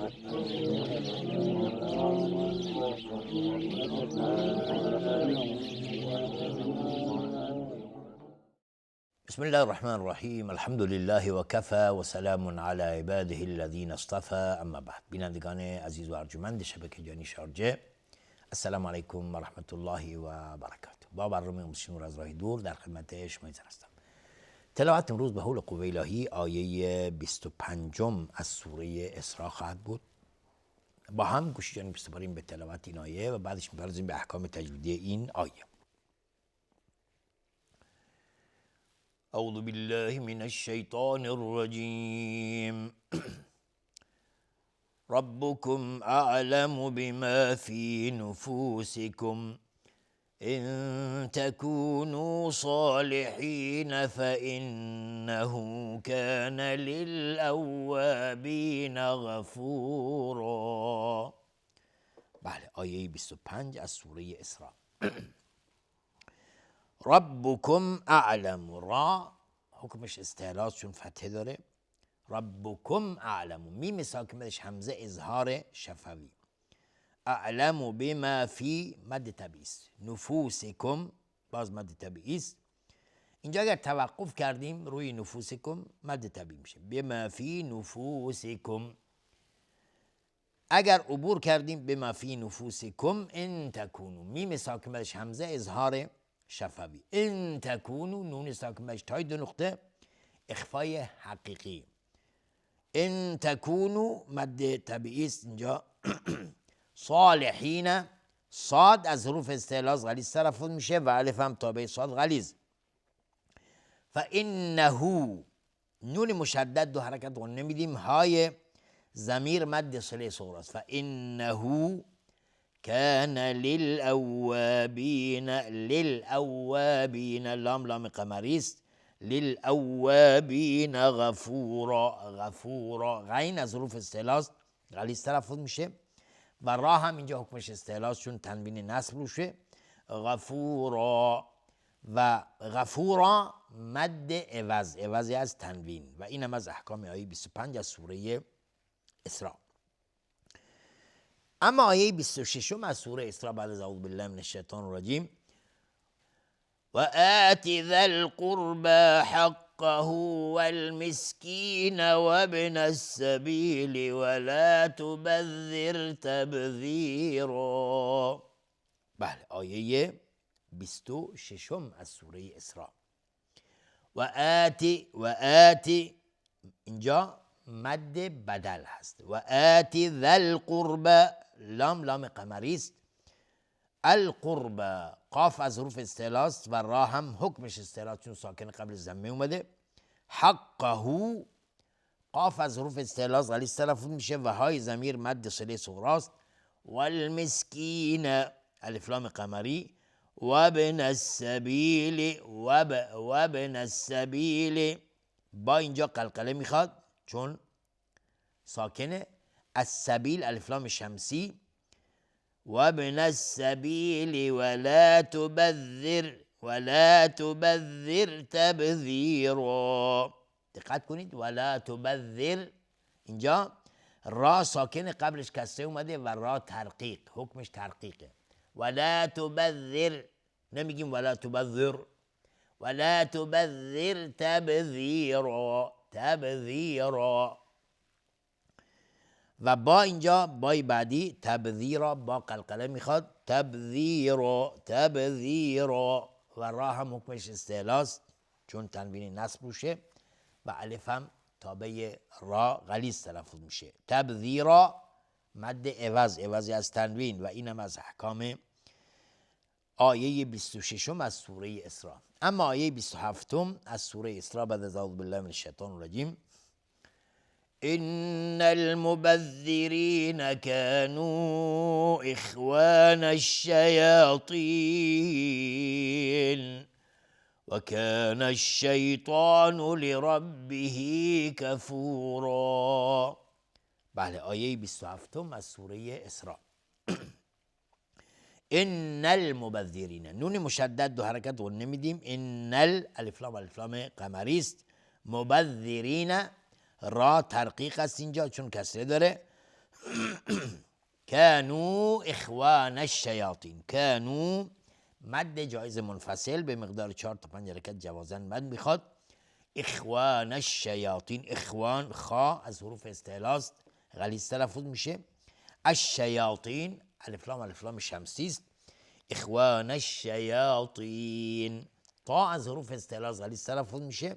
بسم الله الرحمن الرحیم. الحمد لله و کفى و سلام علی عباده الذین اصطفى. اما بعد، بینندگان عزیز و ارجمند شبکه جهانی شارجه، السلام علیکم و رحمت الله و برکاته. با برنامه مسلمون از راه دور در خدمت شما هستم. تلاوت امروز به حول قوه الهی آیه 25 از سوره اسراء خواهد بود. با هم گوش جان بسپاریم به تلاوت این آیه و بعدش می‌پردازیم به احکام تجویدی این آیه. أعوذ بالله من الشيطان الرجيم. ربكم أعلم بما في نفوسكم إن تكونوا صالحين فإنه كان للأوابين غفورا. بله، آیه 25 از سوره اسراء. ربکم اعلم، را حکمش استعلاء چون فتحه داره. ربکم اعلم، میم ساکنش همزه اظهار شفوی. اعلم بما فی مد طبیعی است. نفوسکم باز مد طبیعی است. اینجا اگر توقف کردیم روی نفوسکم مد طبیعی میشه بما فی نفوسکم. اگر عبور کردیم بما فی نفوسکم ان تکونوا، میم ساکنش همزه اظهار شفوی. ان تکونو، نون ساکنش تای دو نقطه اخفای حقیقی. ان تکونو مد طبیعی است اینجا. صالحین، صاد از حروف استعلاء غلیظ تلفظ میشه و الف هم تابع صاد غلیظ. فانه، نون مشدد دو حرکت غنه میدیم. های ضمیر مد صله صغری است. فانه كان للأوابين، للأوابين لام لام قمری است. للأوابين غفورا، غفورا غین از حروف استعلاء غلیظ تلفظ میشه و را هم اینجا حکمش استعلاء چون تنوین نصب روشه. غفورا و غفورا مد عوض، عوضی از تنوین. و اینم از احکام آیه 25 از سوره اسراء. اما آیه 26 از سوره اسراء بعد از اعوذ بالله من الشیطان الرجیم: و آت ذا القربى حقه والمسکین وابن السبیل ولا تبذر تبذیرا. بله، آیه 26 از سوره اسراء. و آتی اینجا مد بدل هست. و آتی ذا القربى، لام لام قمری است. القربى قاف از حروف استعلاء است و را هم حکمش استعلاء چون ساکن قبل ضمه اومده. حقه، قاف از حروف استعلاء غلیظ تلفظ میشه و های ضمیر مد صله صغری است. والمسکین الف لام قمری. وابن السبیل، وابن السبیل با اینجا قلقله میخواد چون ساکنه. السبیل الف لام شمسی. وابن السبیل ولا تبذر تبذیرا. دقت کنید، ولا تبذر اینجا را ساکنه قبلش کسره اومده و را ترقیق، حکمش ترقیقه. ولا تبذر، نمیگیم ولا تبذر. ولا تبذر تبذیرا، تبذیرا. و با اینجا بای بعدی تبذیرا با قلقله میخواد. تبذیرا، تبذیرا و را هم حکمش استعلاء است چون تنوین نصب روشه و الف هم تابع را غلیظ تلفظ میشه. تبذیرا مد عوض، عوضی از تنوین. و اینم از احکام آیه 26 از سوره اسراء. اما آیه 27 از سوره اسراء بعد از اعوذ بالله من الشیطان الرجیم: ان المبذرین كانوا اخوان الشیاطین وكان الشیطان لربه کفورا. بله، آیه 27 از سوره اسراء. ان المبذرین، نون مشدد دو حرکت غنه میدیم. ان الف لام قمری است. مبذرین را ترقیق است اینجا چون کسره داره. كانوا اخوان الشیاطین. کانو مد جایز منفصل به مقدار 4 تا 5 حرکت جوازن مد میخواد. اخوان الشیاطین، اخوان خا از حروف استعلاست، غلیظ تلفظ میشه. الشیاطین الف لام شمسی است. اخوان الشیاطین. تا از حروف استعلاست، غلیظ تلفظ میشه.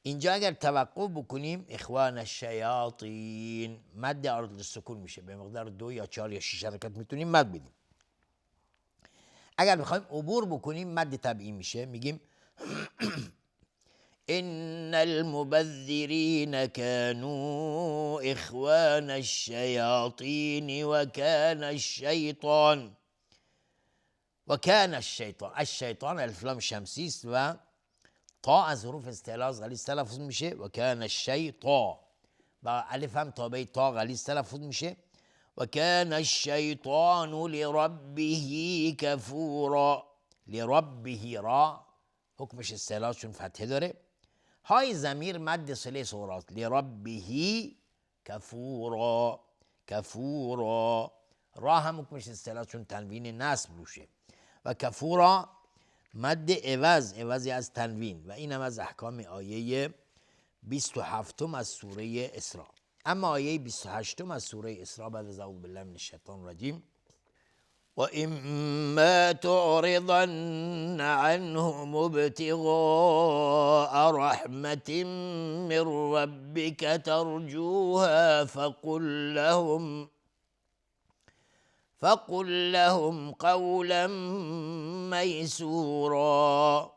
اینجا اگر توقف بکنیم اخوان الشیاطین مد عارض للسکون میشه، به مقدار 2 یا 4 یا 6 حرکت میتونیم مد بدیم. اگر بخوایم عبور بکنیم مد طبیعی میشه، میگیم ان المبذرین كانوا اخوان الشیاطین وكان الشیطان. الشیطان الف لام شمسی است و تا از حروف استعلاء غلیظ تلفظ میشه. و کان الشیطان و الف هم تابع تا غلیظ تلفظ میشه. و کان الشیطان لربه کفورا. لربه را حکمش استعلاء چون فتحه داره. های ضمیر مد صله صغری است. لربه کفورا. کفورا. را هم حکمش استعلاء چون تنوین نصب روشه. و کفورا مد عوضی از تنوین و اینم از احکام آیه 27 از سوره اسراء. اما آیه 28 از سوره اسراء بعد از اعوذ بالله من الشیطان الرجیم و اما تعرضن عنهم ابتغاء رحمة من ربك ترجوها فقل لهم قولا میسورا.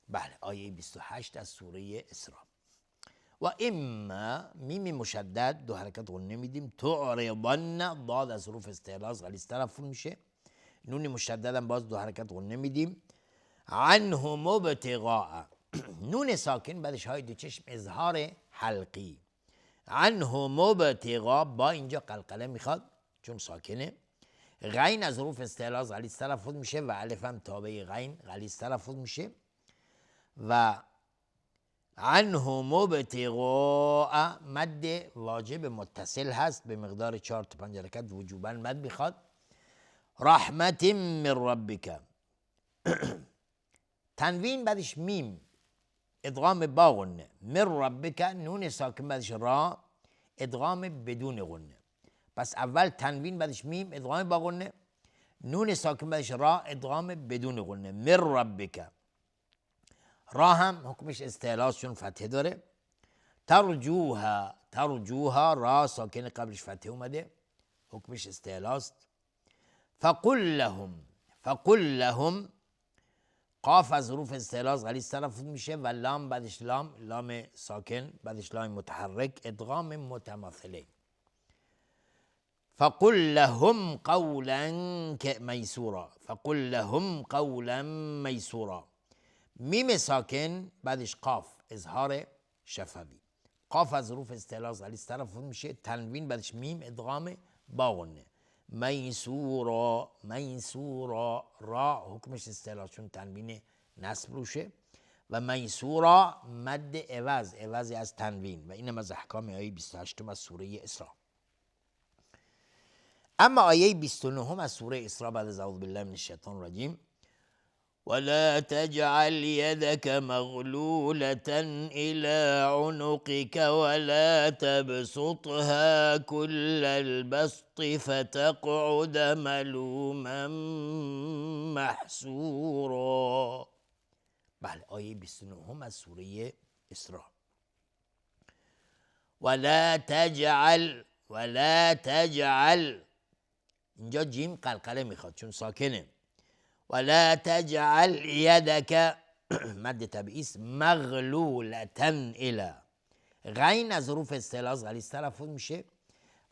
بله آیه 28 از سوره اسراء. و اما میم مشدد 2 حرکت غنه میدیم. تعرضن ضاد از حروف استعلاء غلیظ تلفظ میشه. نون مشدد هم باز 2 حرکت غنه میدیم. عنهم ابتغاء نون ساکن بعدش های دو چشم اظهار حلقی. عنهم ابتغاء با اینجا قلقله میخواد چون ساکنه. غین از حروف استعلاء غلیظ تلفظ میشه و الف هم تابع غین غلیظ تلفظ میشه. و عنهم ابتغاء مد واجب متصل هست به مقدار 4 تا 5 حرکت وجوبا مد میخواد. رحمت من ربک تنوین بعدش میم ادغام با غنه. من ربک نون ساکن بعدش را ادغام بدون غنه. پس اول تنوین بعدش میم ادغام با غنه. نون ساکن بعدش را ادغام بدون غنه. من ربک. را هم حکمش استعلاء چون فتحه داره. ترجوها را ساکن قبلش فتحه اومده حکمش استعلاء است. فقل لهم قاف از حروف استعلاء غلیظ تلفظ میشه و لام بعدش لام ساکن بعدش لام متحرک ادغام متماثله. فقل لهم قولا میسورا. فقل لهم قولا میسورا. میم ساکن بعدش قاف اظهار شفوی. قاف از حروف استعلاء غلیظ تلفظ میشه. تنوین بعدش میم ادغام با غنه. میسورا. را حکمش استعلاء چون تنوین نصب روشه و میسورا مد عوضی از تنوین و اینم از احکام آیه 28 از سوره اسراء. اما آیه 29 از سوره اسراء بعد از اعوذ بالله من الشیطان الرجیم ولا تجعل يدك مغلولة إلى عنقك ولا تبسطها كل البسط فتقعد ملوما محسورا. بله آیه 29 از سوره اسراء. ولا تجعل اینجا جیم قلقله میخواد چون ساکنه. ولا تجعل يدك مد طبیعی است. مغلولة الى غین از حروف استعلاء غلیظ تلفظ میشه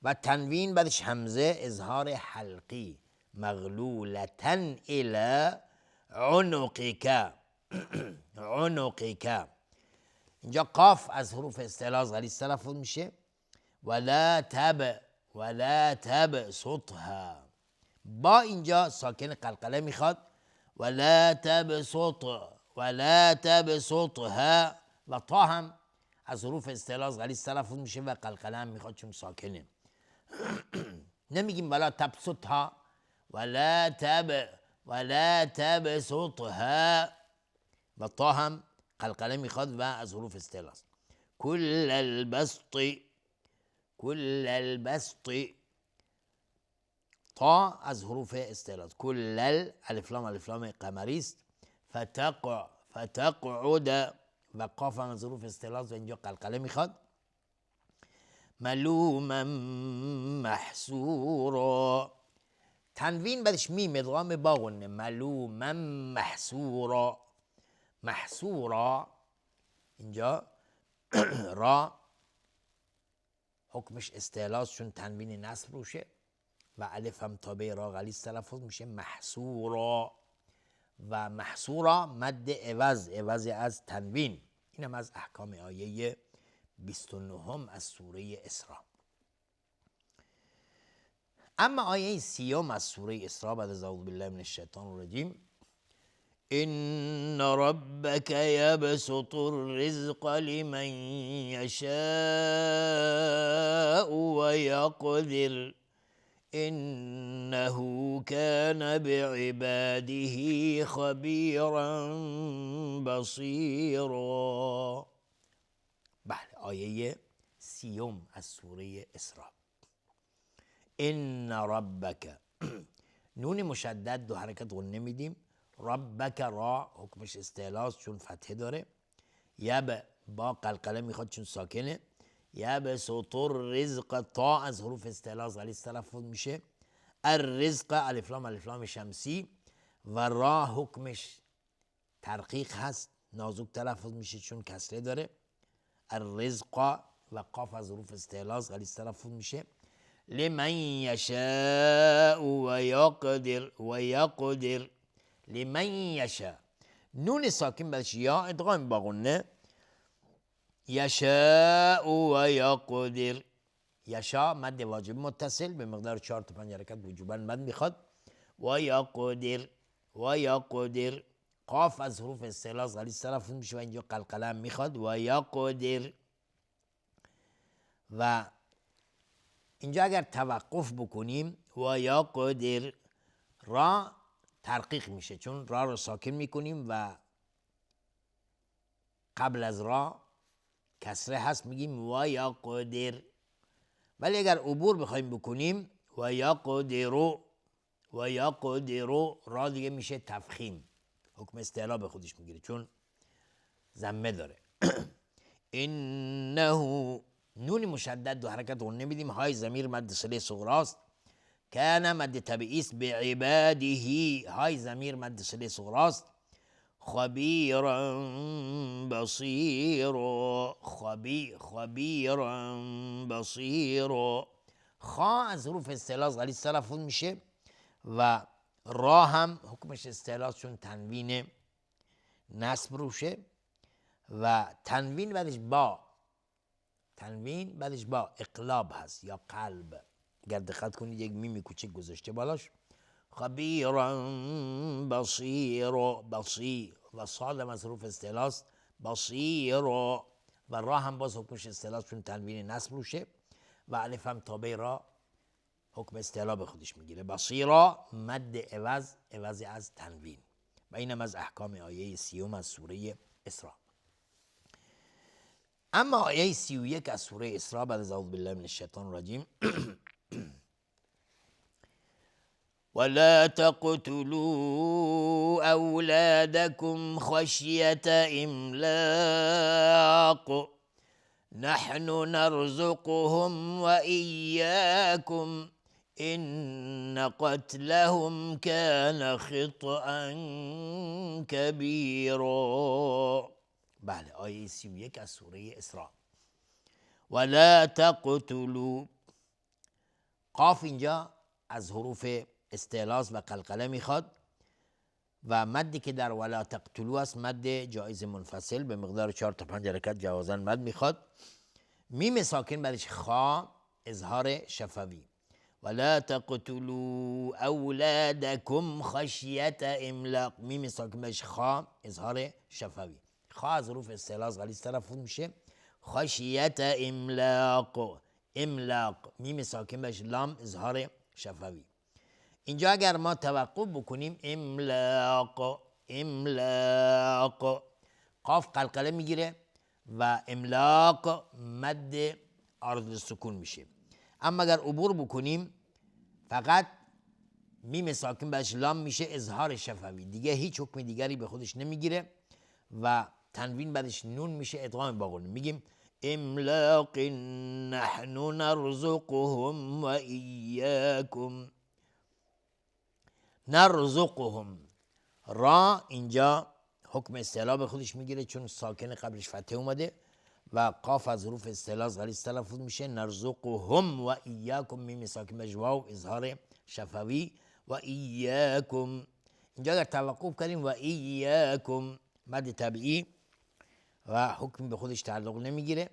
و تنوین بعدش همزه اظهار حلقی. مغلولة الى عنقك. عنقك. اینجا قاف از حروف استعلاء غلیظ تلفظ میشه. ولا تبسطها با اینجا ساکن قلقله میخواد. ولا تبسطها و تا هم از حروف استعلاء غلیظ تلفظ میشه و قلقله هم میخواد چون ساکنه. نمیگیم ولا تبسطها ولا تبسطها و تا هم قلقله میخواد و از حروف استعلا است. کل البسط تا از حروف استعلا است. کل الف لام قمری است. فتقعد و قاف هم از حروف استعلا است و اینجا قلقله میخواد. ملوما محسورا، تنوین بعدش میم ادغام با غنه. ملوما محسورا اینجا را حکمش استعلاست چون تنوین نصب روشه و الف هم تابع را غلیظ تلفظ میشه. محسورا و محسورا مد عوض از تنوین. اینم از احکام آیه 29 از سوره اسراء. اما آیه 30 از سوره اسراء بعد از اعوذ بالله من الشیطان الرجیم: ان ربك يبسط الرزق لمن يشاء ويقدر انه كان بعباده خبيرا بصيرا. بله، آیه 30 از سوره اسراء. ان ربک نون مشدد دو حرکت غنه میدیم. ربک را حکمش استعلاست چون فتحه داره. یب با قلقله میخواد چون ساکنه. یب سطور رزق تا از حروف استعلاست غلیظ تلفظ میشه. الرزق الف لام شمسی و را حکمش ترقیق هست نازک تلفظ میشه چون کسره داره. الرزق و قاف از حروف استعلاست غلیظ تلفظ میشه. لمن یشاء و یقدر لمن یشاء نون ساکن بعدش یا ادغام با غنه. یشاء و یقدر یشاء مد واجب متصل به مقدار 4 تا 5 حرکت وجوبا مد میخواد. و یقدر قاف از حروف استعلاست غلیظ تلفظ میشه و اینجا قلقله میخواد. و یقدر و اینجا اگر توقف بکنیم و یقدر را ترقیق میشه چون را رو ساکن میکنیم و قبل از را کسره هست میگیم و یقدر. ولی اگر عبور بخوایم بکنیم و یقدر را دیگه میشه تفخیم، حکم استعلا به خودش میگیره چون ضمه داره. انه نون مشدد دو حرکت رو نمیدیم. های ضمیر مد صله صغراست. کان مد طبیعی است. به عباده های ضمیر مد صله صغراست. خبیرا بصیرا خا از حروف استعلاست غلیظ تلفظ میشه و را هم حکمش استعلاست چون تنوین نصب روشه و تنوین بعدش با اقلاب هست یا قلب. اگر دقت کنید یک میم کوچک گذاشته بالاش. خبیرا بصیر و صاد هم از حروف استعلاست. بصیر و را هم باز حکمش استعلاست چون تنوین نصب روشه و الف هم تابع را حکم استعلا به خودش میگیره. بصیرا مد عوض از تنوین. و اینم از احکام آیه 30 از سوره اسراء. اما آیه 31 از سوره اسراء بعد از اعوذ بالله من الشیطان الرجیم: ولا تقتلوا أولادكم خشية إملاق نحن نرزقهم وإياكم إن قتلهم كان خطأ كبيرا. بله، آیه 31 از سوره اسراء. ولا تقتلوا قاف اینجا از حروف استعلاست و قلقله میخواد و مدی که در ولا تقتلوا است مد جایز منفصل به مقدار 4 تا 5 حرکت جوازاً مد میخواد. میم ساکن بعدش خا اظهار شفوی. ولا تقتلوا اولادکم خشیت املاق میم ساکن بعدش خا اظهار شفوی. خا از حروف استعلاست غلیظ تلفظ میشه. خشیت املاق املاق میم ساکن بهش لام اظهار شفوی. اینجا اگر ما توقف بکنیم املاق املاق قاف قلقله میگیره و املاق مد عارض سکون میشه. اما اگر عبور بکنیم فقط میم ساکن بهش لام میشه اظهار شفوی، دیگه هیچ حکم دیگری به خودش نمیگیره و تنوین بعدش نون میشه ادغام باقونه. میگیم املاق نحن نرزقهم و ایاکم. نرزقهم را اینجا حکم استعلا به خودش میگیره چون ساکن قبلش فتحه اومده و قاف از حروف استعلا غلیظ تلفظ میشه. نرزقهم و ایاکم میم ساکن بهش واو اظهار شفوی و ایاکم. اینجا اگر توقف کردیم و ایاکم مد طبیعی و حکم به خودش تعلق نمیگیره.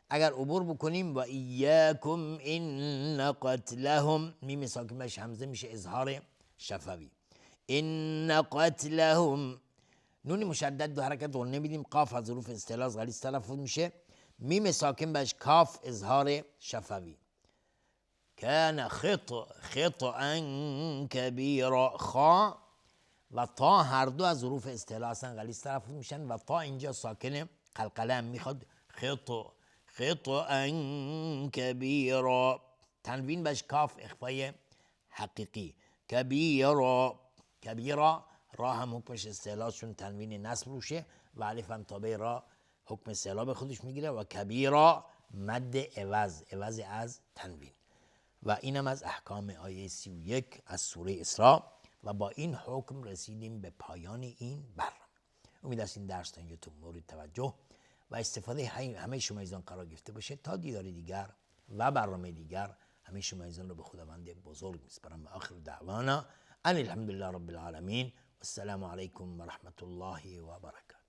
اگر عبور بکنیم و ایاکم ان قتلهم میم ساکن بهش همزه میشه اظهار شفوی. ان قتلهم نون مشدد دو حرکت رو نمیدیم، قاف از حروف استعلا غلیظ تلفظ میشه، میم ساکن بهش کاف اظهار شفوی. کان خطأ کبیرا. خا و تا هر دو از حروف استعلا هستن غلیظ تلفظ میشن و تا اینجا ساکن قلقله هم میخواد. خطأ کبیرا تنوین بهش کاف اخفای حقیقی. کبیرا را هم حکمش استعلا چون تنوین نصب روشه و الف هم تابع را حکم استعلا به خودش میگیره و کبیرا مد عوض از تنوین. و اینم از احکام آیه 31 از سوره اسراء و با این حکم رسیدیم به پایان این برنامه. امید است این درس تا اینجا مورد توجه و استفاده همه شما ایزان قرار گرفته باشه. تا دیدار دیگر و برنامه دیگر همه شما ایزان رو به خداوند بزرگ میسپارم. آخر دعوانا ان الحمدلله رب العالمین و السلام علیکم و رحمت الله و برکاته.